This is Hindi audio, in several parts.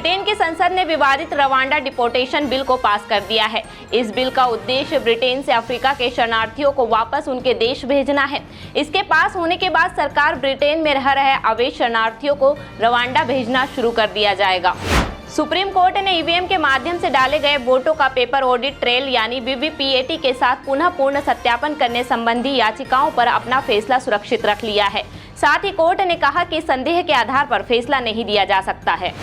ब्रिटेन की संसद ने विवादित रवांडा डिपोर्टेशन बिल को पास कर दिया है। इस बिल का उद्देश्य ब्रिटेन से अफ्रीका के शरणार्थियों को वापस उनके देश भेजना है। इसके पास होने के बाद सरकार ब्रिटेन में रह रहे अवैध शरणार्थियों को रवांडा भेजना शुरू कर दिया जाएगा। सुप्रीम कोर्ट ने ईवीएम के माध्यम से डाले गए वोटों का पेपर ऑडिट ट्रेल यानी वीवीपीएटी के साथ पुनः पूर्ण सत्यापन करने संबंधी याचिकाओं पर अपना फैसला सुरक्षित रख लिया है। साथ ही कोर्ट ने कहा कि संदेह के आधार पर फैसला नहीं दिया जा सकता है।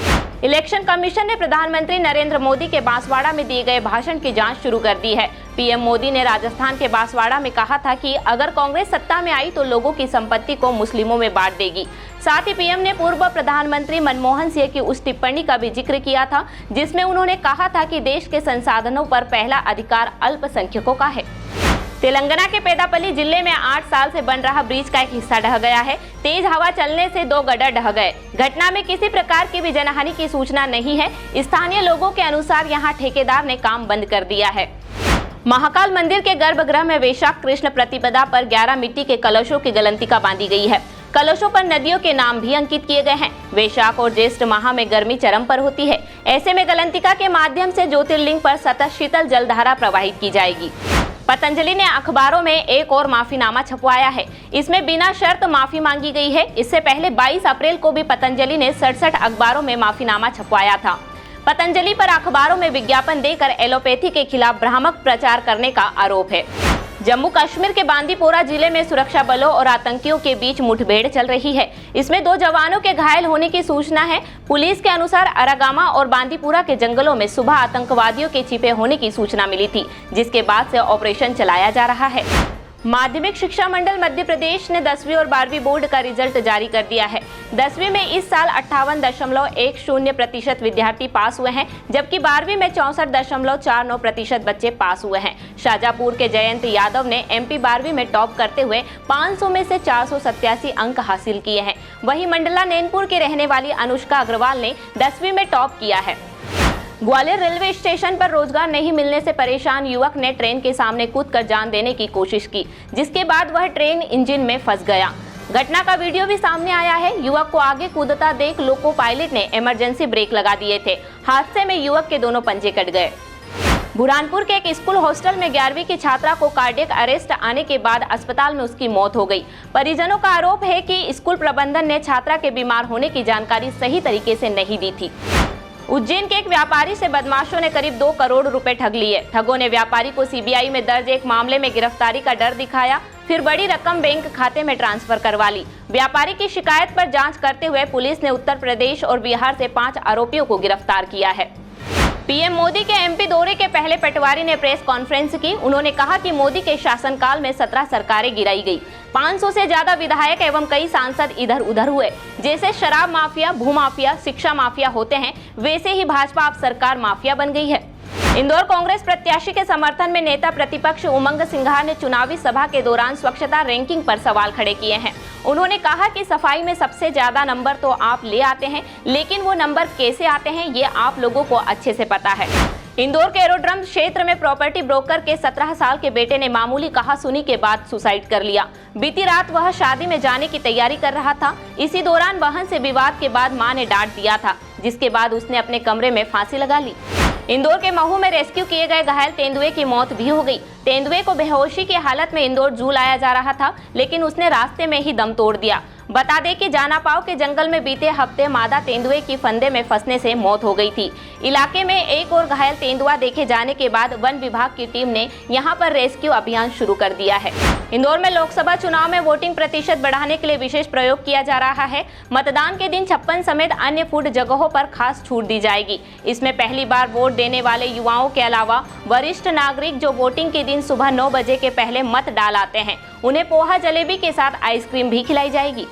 इलेक्शन कमीशन ने प्रधानमंत्री नरेंद्र मोदी के बांसवाड़ा में दिए गए भाषण की जांच शुरू कर दी है। पीएम मोदी ने राजस्थान के बांसवाड़ा में कहा था कि अगर कांग्रेस सत्ता में आई तो लोगों की संपत्ति को मुस्लिमों में बांट देगी। साथ ही पीएम ने पूर्व प्रधानमंत्री मनमोहन सिंह की उस टिप्पणी का भी जिक्र किया था जिसमें उन्होंने कहा था कि देश के संसाधनों पर पहला अधिकार अल्पसंख्यकों का है। तेलंगाना के पेदापल्ली जिले में 8 साल से बन रहा ब्रिज का एक हिस्सा ढह गया है। तेज हवा चलने से 2 गड्ढे ढह गए। घटना में किसी प्रकार की भी जनहानि की सूचना नहीं है। स्थानीय लोगों के अनुसार यहां ठेकेदार ने काम बंद कर दिया है। महाकाल मंदिर के गर्भगृह में वैशाख कृष्ण प्रतिपदा पर 11 मिट्टी के कलशों की गलंतिका बांधी गई है। कलशों पर नदियों के नाम भी अंकित किए गए हैं। वैशाख और ज्येष्ठ माह में गर्मी चरम पर होती है। ऐसे में गलंतिका के माध्यम से ज्योतिर्लिंग पर सतत शीतल जलधारा प्रवाहित की जाएगी। पतंजलि ने अखबारों में एक और माफीनामा छपवाया है। इसमें बिना शर्त माफी मांगी गई है। इससे पहले 22 अप्रैल को भी पतंजलि ने 67 अखबारों में माफीनामा छपवाया था। पतंजलि पर अखबारों में विज्ञापन देकर एलोपैथी के खिलाफ भ्रामक प्रचार करने का आरोप है। जम्मू कश्मीर के बांदीपोरा जिले में सुरक्षा बलों और आतंकियों के बीच मुठभेड़ चल रही है। इसमें 2 जवानों के घायल होने की सूचना है। पुलिस के अनुसार अरागामा और बांदीपुरा के जंगलों में सुबह आतंकवादियों के छिपे होने की सूचना मिली थी, जिसके बाद से ऑपरेशन चलाया जा रहा है। माध्यमिक शिक्षा मंडल मध्य प्रदेश ने 10वीं और 12वीं बोर्ड का रिजल्ट जारी कर दिया है। 10वीं में इस साल 58.10% विद्यार्थी पास हुए हैं, जबकि 12वीं में 64.49% बच्चे पास हुए हैं। शाजापुर के जयंत यादव ने एमपी 12वीं में टॉप करते हुए 500 में से 487 अंक हासिल किए हैं। वहीं मंडला नैनपुर की रहने वाली अनुष्का अग्रवाल ने 10वीं में टॉप किया है। ग्वालियर रेलवे स्टेशन पर रोजगार नहीं मिलने से परेशान युवक ने ट्रेन के सामने कूदकर जान देने की कोशिश की, जिसके बाद वह ट्रेन इंजन में फंस गया। घटना का वीडियो भी सामने आया है। युवक को आगे कूदता देख लोको पायलट ने इमरजेंसी ब्रेक लगा दिए थे। हादसे में युवक के दोनों पंजे कट गए। बुरहानपुर के एक स्कूल हॉस्टल में 11वीं की छात्रा को कार्डियक अरेस्ट आने के बाद अस्पताल में उसकी मौत हो गई। परिजनों का आरोप है कि स्कूल प्रबंधन ने छात्रा के बीमार होने की जानकारी सही तरीके से नहीं दी थी। उज्जैन के एक व्यापारी से बदमाशों ने करीब 2 करोड़ रुपए ठग लिए। ठगों ने व्यापारी को सीबीआई में दर्ज एक मामले में गिरफ्तारी का डर दिखाया, फिर बड़ी रकम बैंक खाते में ट्रांसफर करवा ली। व्यापारी की शिकायत पर जांच करते हुए पुलिस ने उत्तर प्रदेश और बिहार से 5 आरोपियों को गिरफ्तार किया है। पीएम मोदी के एमपी दौरे के पहले पटवारी ने प्रेस कॉन्फ्रेंस की। उन्होंने कहा कि मोदी के शासनकाल में 17 सरकारें गिराई गई। 500 से ज्यादा विधायक एवं कई सांसद इधर उधर हुए। जैसे शराब माफिया, भूमाफिया, शिक्षा माफिया होते हैं, वैसे ही भाजपा अब सरकार माफिया बन गई है। इंदौर कांग्रेस प्रत्याशी के समर्थन में नेता प्रतिपक्ष उमंग सिंघार ने चुनावी सभा के दौरान स्वच्छता रैंकिंग पर सवाल खड़े किए हैं। उन्होंने कहा कि सफाई में सबसे ज्यादा नंबर तो आप ले आते हैं, लेकिन वो नंबर कैसे आते हैं ये आप लोगों को अच्छे से पता है। इंदौर के एरोड्रम क्षेत्र में प्रॉपर्टी ब्रोकर के 17 साल के बेटे ने मामूली कहासुनी के बाद सुसाइड कर लिया। बीती रात वह शादी में जाने की तैयारी कर रहा था। इसी दौरान बहन से विवाद के बाद मां ने डांट दिया था, जिसके बाद उसने अपने कमरे में फांसी लगा ली। इंदौर के महू में रेस्क्यू किए गए घायल तेंदुए की मौत भी हो गई। तेंदुए को बेहोशी की हालत में इंदौर जू लाया जा रहा था, लेकिन उसने रास्ते में ही दम तोड़ दिया। बता दें कि जानापाव के जंगल में बीते हफ्ते मादा तेंदुए की फंदे में फंसने से मौत हो गई थी। इलाके में एक और घायल तेंदुआ देखे जाने के बाद वन विभाग की टीम ने यहां पर रेस्क्यू अभियान शुरू कर दिया है। इंदौर में लोकसभा चुनाव में वोटिंग प्रतिशत बढ़ाने के लिए विशेष प्रयोग किया जा रहा है। मतदान के दिन 56 समेत अन्य फूड जगहों पर खास छूट दी जाएगी। इसमें पहली बार वोट देने वाले युवाओं के अलावा वरिष्ठ नागरिक जो वोटिंग के दिन सुबह 9 बजे के पहले मत डाल आते हैं, उन्हें पोहा जलेबी के साथ आइसक्रीम भी खिलाई जाएगी।